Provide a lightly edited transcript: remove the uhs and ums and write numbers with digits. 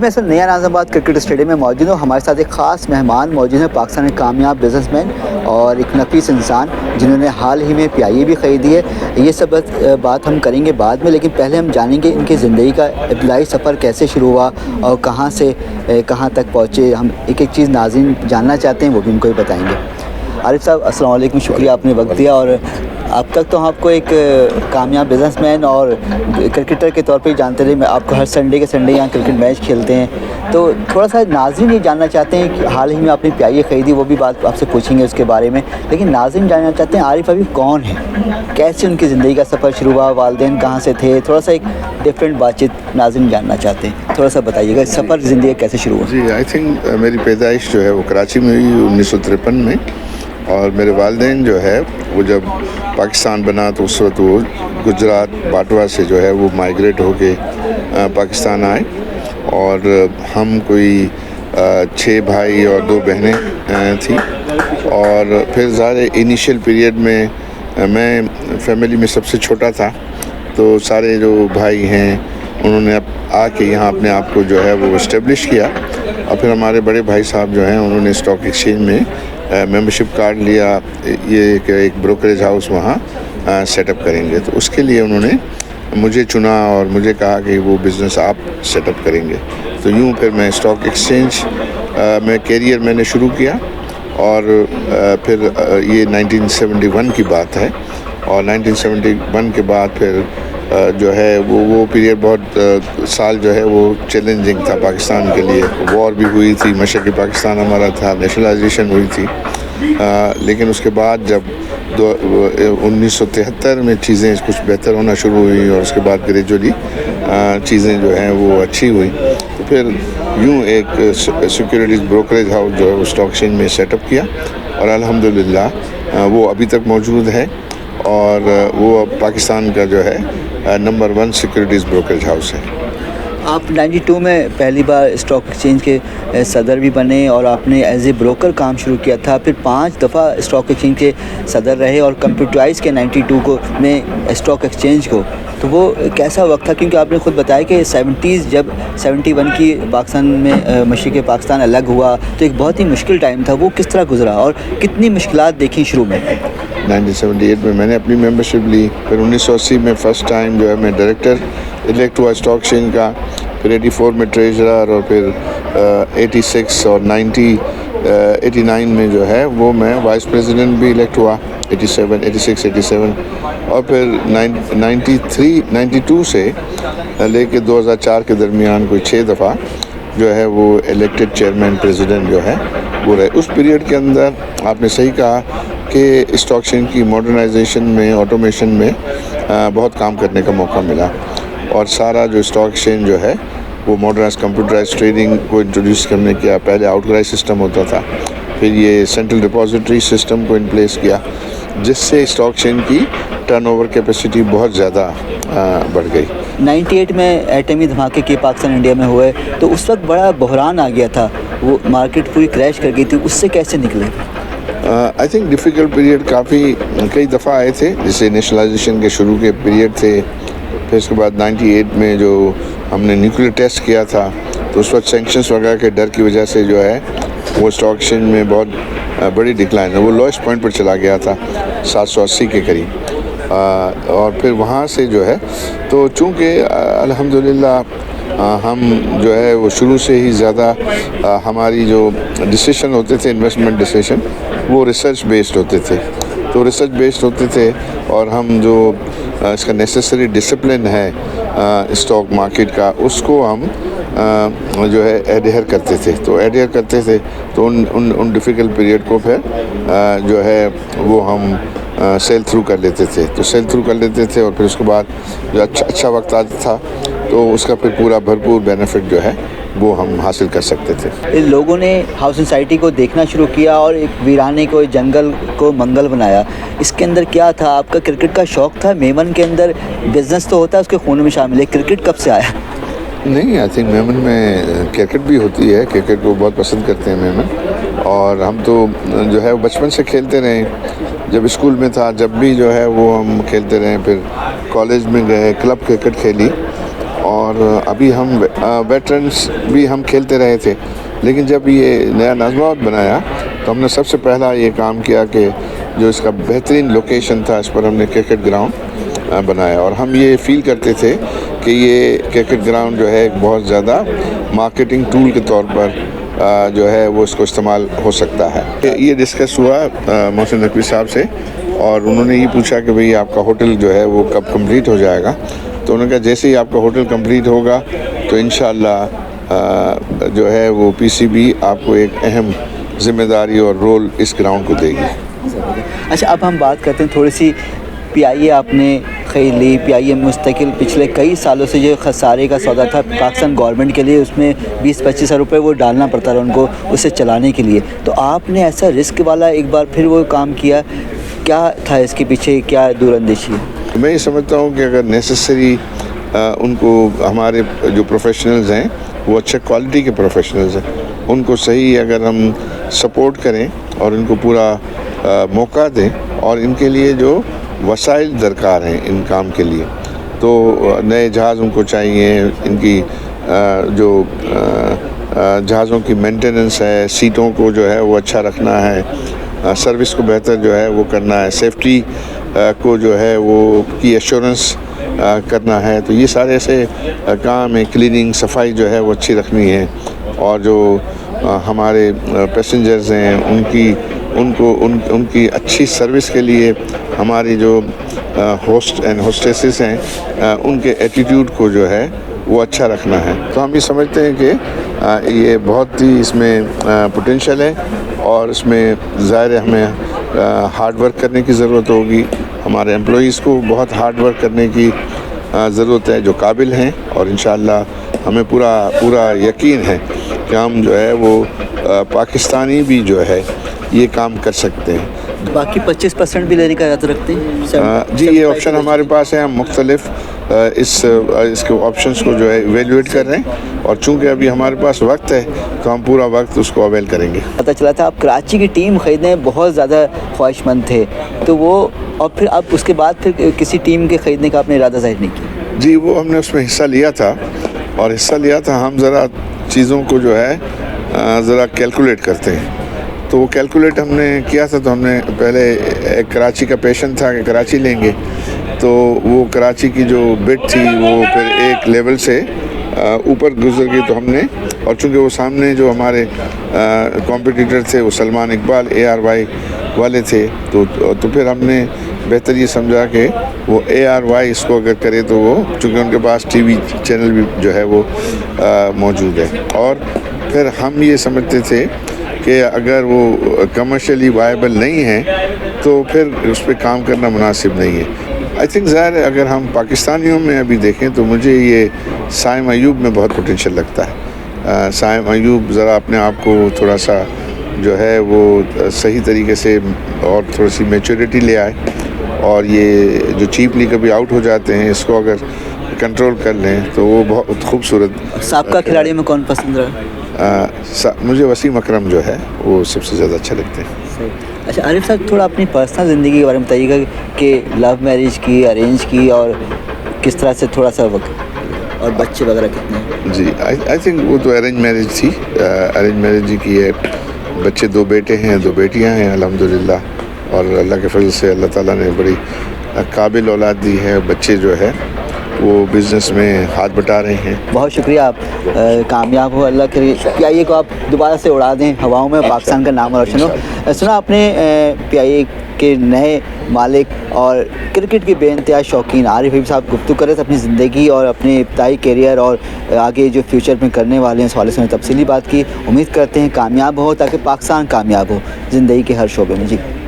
میں سر نیا ناظم آباد کرکٹ اسٹیڈیم میں موجود ہوں. ہمارے ساتھ ایک خاص مہمان موجود ہیں, پاکستان کے کامیاب بزنس مین اور ایک نفیس انسان جنہوں نے حال ہی میں پی آئی اے بھی خریدی ہے. یہ سب بات ہم کریں گے بعد میں, لیکن پہلے ہم جانیں گے ان کی زندگی کا ابتدائی سفر کیسے شروع ہوا اور کہاں سے کہاں تک پہنچے. ہم ایک ایک چیز ناظرین جاننا چاہتے ہیں, وہ بھی ان کو ہی بتائیں گے. عارف صاحب السلام علیکم, شکریہ آپ نے وقت دیا. اور اب تک تو ہم آپ کو ایک کامیاب بزنس مین اور کرکٹر کے طور پہ ہی جانتے رہے. میں آپ کو ہر سنڈے کے سنڈے یہاں کرکٹ میچ کھیلتے ہیں, تو تھوڑا سا ناظرین یہ جاننا چاہتے ہیں کہ حال ہی میں آپ نے پی آئی اے خریدی, وہ بھی بات آپ سے پوچھیں گے اس کے بارے میں. لیکن ناظرین جاننا چاہتے ہیں عارف ابھی کون ہے, کیسے ان کی زندگی کا سفر شروع ہوا, والدین کہاں سے تھے. تھوڑا سا ایک ڈفرینٹ بات چیت ناظرین جاننا چاہتے ہیں, تھوڑا سا بتائیے گا سفر زندگی کیسے شروع ہوا. جی, آئی تھنک میری پیدائش جو ہے وہ کراچی میں ہوئی 1953 میں, اور میرے والدین جو ہے وہ جب پاکستان بنا تو اس وقت وہ گجرات باٹوا سے جو ہے وہ مائیگریٹ ہو کے پاکستان آئے. اور ہم کوئی 6 بھائی اور 2 بہنیں تھیں. اور پھر ظاہر انیشیل پیریڈ میں میں فیملی میں سب سے چھوٹا تھا, تو سارے جو بھائی ہیں انہوں نے آ کے یہاں اپنے آپ کو جو ہے وہ اسٹیبلش کیا. اور پھر ہمارے بڑے بھائی صاحب جو ہیں انہوں نے اسٹاک ایکسچینج میں ممبرشپ کارڈ لیا, یہ کہ ایک بروکریج ہاؤس وہاں سیٹ اپ کریں گے. تو اس کے لیے انہوں نے مجھے چنا اور مجھے کہا کہ وہ بزنس آپ سیٹ اپ کریں گے. تو یوں پھر میں اسٹاک ایکسچینج میں کیریئر میں نے شروع کیا. اور پھر یہ 1971 کی بات ہے, اور 1971 کے بعد پھر جو ہے وہ پیریڈ بہت سال جو ہے وہ چیلنجنگ تھا پاکستان کے لیے. وار بھی ہوئی تھی, مشرقی پاکستان ہمارا تھا, نیشنلائزیشن ہوئی تھی. لیکن اس کے بعد جب 1973 میں چیزیں کچھ بہتر ہونا شروع ہوئی, اور اس کے بعد گریجولی چیزیں جو ہیں وہ اچھی ہوئی. تو پھر یوں ایک سیکورٹیز بروکریج ہاؤس جو ہے وہ اسٹاک ایکسچینج میں سیٹ اپ کیا, اور الحمدللہ وہ ابھی تک موجود ہے, اور وہ پاکستان کا جو ہے نمبر 1 سیکورٹیز بروکریج ہاؤس ہے. آپ 92 میں پہلی بار اسٹاک ایکسچینج کے صدر بھی بنے, اور آپ نے ایز اے بروکر کام شروع کیا تھا. پھر 5 دفعہ اسٹاک ایکسچینج کے صدر رہے اور کمپیوٹرائز کے 92 کو میں اسٹاک ایکسچینج کو. تو وہ کیسا وقت تھا, کیونکہ آپ نے خود بتایا کہ 70s جب 71 کی پاکستان میں مشرق پاکستان الگ ہوا تو ایک بہت ہی مشکل ٹائم تھا. وہ کس طرح گزرا اور کتنی مشکلات دیکھیں شروع میں. 1978 میں میں نے اپنی ممبرشپ لی. پھر 1980 میں فرسٹ ٹائم جو ہے میں ڈائریکٹر الیکٹ ہوا اسٹاک ایکسچینج کا. پھر 84 میں ٹریجرر, اور پھر 86 اور 89 میں جو ہے وہ میں وائس پریزیڈنٹ بھی الیکٹ ہوا. 86 اور پھر 92 سے لے کے 2004 کے درمیان کوئی 6 دفعہ جو ہے وہ الیکٹڈ چیئرمین پریزیڈنٹ جو ہے وہ رہے. اس پیریڈ کے اندر آپ نے صحیح کہا کہ اسٹاک ایکسچینج کی ماڈرنائزیشن میں, آٹومیشن میں بہت کام کرنے کا موقع ملا. اور سارا جو اسٹاک ایکسچینج جو ہے وہ ماڈرنائز کمپیوٹرائز ٹریڈنگ کو انٹروڈیوس کرنے کیا. پہلے آؤٹ کرائز سسٹم ہوتا تھا, پھر یہ سینٹرل ڈپازیٹری سسٹم کو ان پلیس کیا, جس سے اسٹاک ایکسچینج کی ٹرن اوور کیپیسٹی بہت زیادہ بڑھ گئی. 98 میں ایٹمی دھماکے کے پاکستان انڈیا میں ہوئے تو اس وقت بڑا بحران آ گیا تھا, وہ مارکیٹ پوری کریش کر گئی تھی. اس سے کیسے نکلے؟ آئی تھنک ڈیفیکلٹ پیریڈ کئی دفعہ آئے تھے, جیسے نیشنلائزیشن کے شروع کے پیریڈ تھے. پھر اس کے بعد 98 میں جو ہم نے نیوکلیر ٹیسٹ کیا تھا, تو اس وقت سینکشنز وغیرہ کے ڈر کی وجہ سے جو ہے وہ اسٹاک ایکسچینج میں بہت بڑی ڈکلائن ہے. وہ لوئسٹ پوائنٹ پر چلا گیا تھا 780 کے قریب. اور پھر وہاں سے جو ہے تو چونکہ الحمدللہ ہم جو ہے وہ شروع سے ہی زیادہ ہماری جو ڈیسیشن ہوتے تھے انویسٹمنٹ ڈیسیشن وہ ریسرچ بیسڈ ہوتے تھے. تو ریسرچ بیسڈ ہوتے تھے, اور ہم جو اس کا نیسیسری ڈسپلن ہے اسٹاک مارکیٹ کا, اس کو ہم جو ہے ایڈہر کرتے تھے. تو ان ڈیفیکلٹ پیریڈ کو پھر جو ہے وہ ہم سیل تھرو کر لیتے تھے. اور پھر اس کے بعد جو اچھا وقت آتا تھا تو اس کا پھر پورا بھرپور بینیفٹ جو ہے وہ ہم حاصل کر سکتے تھے. لوگوں نے ہاؤسنگ سوسائٹی کو دیکھنا شروع کیا اور ایک ویرانے کو, جنگل کو منگل بنایا. اس کے اندر کیا تھا؟ آپ کا کرکٹ کا شوق تھا؟ میمن کے اندر بزنس تو ہوتا ہے, اس کے خون میں شامل ہے, کرکٹ کب سے آیا؟ نہیں, آئی تھنک میمن میں کرکٹ بھی ہوتی ہے, کرکٹ کو بہت پسند کرتے ہیں میمن. اور ہم تو جو ہے بچپن سے کھیلتے رہے. جب اسکول میں تھا جب بھی جو ہے وہ ہم کھیلتے رہے. پھر کالج میں گئے, کلب کرکٹ کھیلی, اور اور ابھی ہم ویٹرنس بھی ہم کھیلتے رہے تھے، لیکن جب یہ نیا ناظم آباد بنایا تو ہم نے سب سے پہلا یہ کام کیا کہ جو اس کا بہترین لوکیشن تھا اس پر ہم نے کرکٹ گراؤنڈ بنایا، اور ہم یہ فیل کرتے تھے کہ یہ کرکٹ گراؤنڈ جو ہے ایک بہت زیادہ مارکیٹنگ ٹول کے طور پر جو ہے وہ اس کو استعمال ہو سکتا ہے۔ یہ ڈسکس ہوا محسن نقوی صاحب سے، اور انہوں نے یہ پوچھا کہ بھئی آپ کا ہوٹل جو ہے وہ کب کمپلیٹ ہو جائے گا، تو انہوں نے کہا جیسے ہی آپ کا ہوٹل کمپلیٹ ہوگا تو انشاءاللہ جو ہے وہ پی سی بی آپ کو ایک اہم ذمہ داری اور رول اس گراؤنڈ کو دے گی۔ اچھا، اب ہم بات کرتے ہیں تھوڑی سی پی آئی اے آپ نے خرید لی، پی آئی اے مستقل پچھلے کئی سالوں سے جو خسارے کا سودا تھا پاکستان گورنمنٹ کے لیے، اس میں 20-25 ہزار روپے وہ ڈالنا پڑتا تھا ان کو اسے چلانے کے لیے، تو آپ نے ایسا رسک والا ایک بار پھر وہ کام کیا، کیا تھا اس کے پیچھے، کیا دور اندیشی ہے؟ میں یہ سمجھتا ہوں کہ اگر نیسسری ان کو ہمارے جو پروفیشنلز ہیں وہ اچھے کوالٹی کے پروفیشنلز ہیں، ان کو صحیح اگر ہم سپورٹ کریں اور ان کو پورا موقع دیں، اور ان کے لیے جو وسائل درکار ہیں ان کام کے لیے، تو نئے جہاز ان کو چاہیے، ان کی جو جہازوں کی مینٹیننس ہے، سیٹوں کو جو ہے وہ اچھا رکھنا ہے، سروس کو بہتر جو ہے وہ کرنا ہے، سیفٹی کو جو ہے وہ کی ایشورنس کرنا ہے، تو یہ سارے ایسے کام ہیں، کلیننگ صفائی جو ہے وہ اچھی رکھنی ہے، اور جو ہمارے پیسنجرز ہیں ان کی اچھی سروس کے لیے ہماری جو ہوسٹ اینڈ ہوسٹیسز ہیں ان کے ایٹیٹیوڈ کو جو ہے وہ اچھا رکھنا ہے۔ تو ہم یہ سمجھتے ہیں کہ یہ بہت ہی اس میں پوٹینشیل ہے، اور اس میں ظاہر ہے ہمیں ہارڈ ورک کرنے کی ضرورت ہوگی، ہمارے امپلائیز کو بہت ہارڈ ورک کرنے کی ضرورت ہے جو قابل ہیں، اور انشاءاللہ ہمیں پورا یقین ہے کہ ہم جو ہے وہ پاکستانی بھی جو ہے یہ کام کر سکتے ہیں۔ باقی 25% بھی لینے کا ارادہ رکھتے ہیں؟ جی، یہ آپشن ہمارے پاس ہے، ہم مختلف اس کے آپشنس کو جو ہے ایویلویٹ کر رہے ہیں، اور چونکہ ابھی ہمارے پاس وقت ہے تو ہم پورا وقت اس کو اویل کریں گے۔ پتہ چلا تھا آپ کراچی کی ٹیم خریدنے بہت زیادہ خواہش مند تھے، تو وہ اور پھر اب اس کے بعد پھر کسی ٹیم کے خریدنے کا آپ نے ارادہ ظاہر نہیں کیا؟ جی، وہ ہم نے اس میں حصہ لیا تھا، اور حصہ لیا تھا ہم ذرا چیزوں کو جو ہے ذرا کیلکولیٹ کرتے ہیں، تو وہ کیلکولیٹ ہم نے کیا تھا، تو ہم نے پہلے ایک کراچی کا پیشن تھا کہ کراچی لیں گے، تو وہ کراچی کی جو بٹ تھی وہ پھر ایک لیول سے اوپر گزر گئی، تو ہم نے، اور چونکہ وہ سامنے جو ہمارے کمپٹیٹر تھے وہ سلمان اقبال ARY والے تھے، تو پھر ہم نے بہتر یہ سمجھا کہ وہ ARY اس کو اگر کرے تو وہ، چونکہ ان کے پاس ٹی وی چینل بھی جو ہے وہ موجود ہے، اور پھر ہم یہ سمجھتے تھے کہ اگر وہ کمرشلی وائبل نہیں ہے تو پھر اس پہ کام کرنا مناسب نہیں ہے۔ آئی تھنک ظاہر ہے اگر ہم پاکستانیوں میں ابھی دیکھیں تو مجھے یہ سائم ایوب میں بہت پوٹینشیل لگتا ہے۔ سائم ایوب ذرا اپنے آپ کو تھوڑا سا جو ہے وہ صحیح طریقے سے اور تھوڑی سی میچورٹی لے آئے، اور یہ جو چیپلی کبھی آؤٹ ہو جاتے ہیں اس کو اگر کنٹرول کر لیں تو وہ بہت خوبصورت۔ سابقہ کھلاڑیوں میں کون پسند رہا؟ مجھے وسیم اکرم جو ہے وہ سب سے زیادہ اچھے لگتے ہیں۔ اچھا عارف صاحب، تھوڑا اپنی پرسنل زندگی کے بارے میں بتائیے گا کہ لو میرج کی، ارینج کی، اور کس طرح سے تھوڑا سا وقت، اور بچے وغیرہ کتنے ہیں؟ جی، آئی تھنک وہ تو ارینج میرج تھی، ارینج میرج ہی کی ہے، بچے 2 بیٹے ہیں 2 بیٹیاں ہیں الحمدللہ، اور اللہ کے فضل سے اللہ تعالیٰ نے بڑی قابل اولاد دی ہے، بچے جو ہے وہ بزنس میں ہاتھ بٹا رہے ہیں۔ بہت شکریہ، آپ کامیاب ہو، اللہ کے پی آئی اے کو آپ دوبارہ سے اڑا دیں ہواؤں میں، پاکستان کا نام روشن ہو۔ سنا آپ نے پی آئی اے کے نئے مالک اور کرکٹ کے بے انتہا شوقین عارف حبیب صاحب گفتگو کرے تھے، اپنی زندگی اور اپنے ابتدائی کیریئر اور آگے جو فیوچر میں کرنے والے ہیں اس حوالے سے تفصیلی بات کی۔ امید کرتے ہیں کامیاب ہو تاکہ پاکستان کامیاب ہو زندگی کے ہر شعبے میں۔ جی